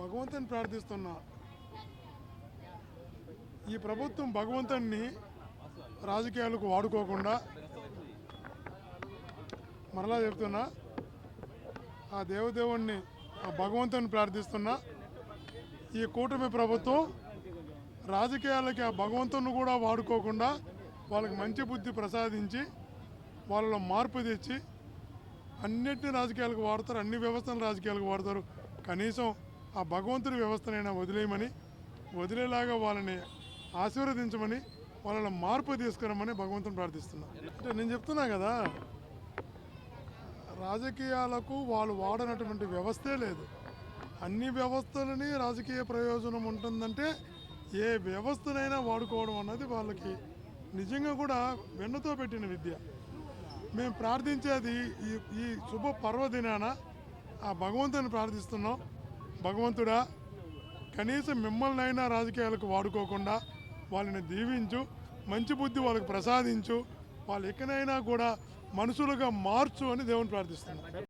భగవంతుని ప్రార్థిస్తున్నా. ఈ ప్రభుత్వం భగవంతుని రాజకీయాలకు వాడుకోకుండా, మరలా చెప్తున్నా, ఆ దేవదేవుణ్ణి ఆ భగవంతుని ప్రార్థిస్తున్నా. ఈ కూటమి ప్రభుత్వం రాజకీయాలకి ఆ భగవంతుని కూడా వాడుకోకుండా వాళ్ళకి మంచి బుద్ధి ప్రసాదించి వాళ్ళలో మార్పు తెచ్చి అన్నిటిని రాజకీయాలకు వాడతారు, అన్ని వ్యవస్థలను రాజకీయాలకు వాడతారు. కనీసం ఆ భగవంతుని వ్యవస్థనైనా వదిలేలాగా వాళ్ళని ఆశీర్వదించమని, వాళ్ళ మార్పు తీసుకురమ్మని భగవంతుని ప్రార్థిస్తున్నాను. అంటే నేను చెప్తున్నా కదా, రాజకీయాలకు వాళ్ళు వాడనటువంటి వ్యవస్థే లేదు. అన్ని వ్యవస్థలని రాజకీయ ప్రయోజనం ఉంటుందంటే ఏ వ్యవస్థనైనా వాడుకోవడం అన్నది వాళ్ళకి నిజంగా కూడా వెన్నుతో పెట్టిన విద్య. మేము ప్రార్థించేది ఈ శుభ పర్వదినాన ఆ భగవంతుని ప్రార్థిస్తున్నాం. భగవంతుడా, కనీసం మిమ్మల్ని అయినా రాజకీయాలకు వాడుకోకుండా వాళ్ళని దీవించు, మంచి బుద్ధి వాళ్ళకి ప్రసాదించు, వాళ్ళు ఎక్కడైనా కూడా మనుషులుగా మార్చు అని దేవుని ప్రార్థిస్తున్నాం.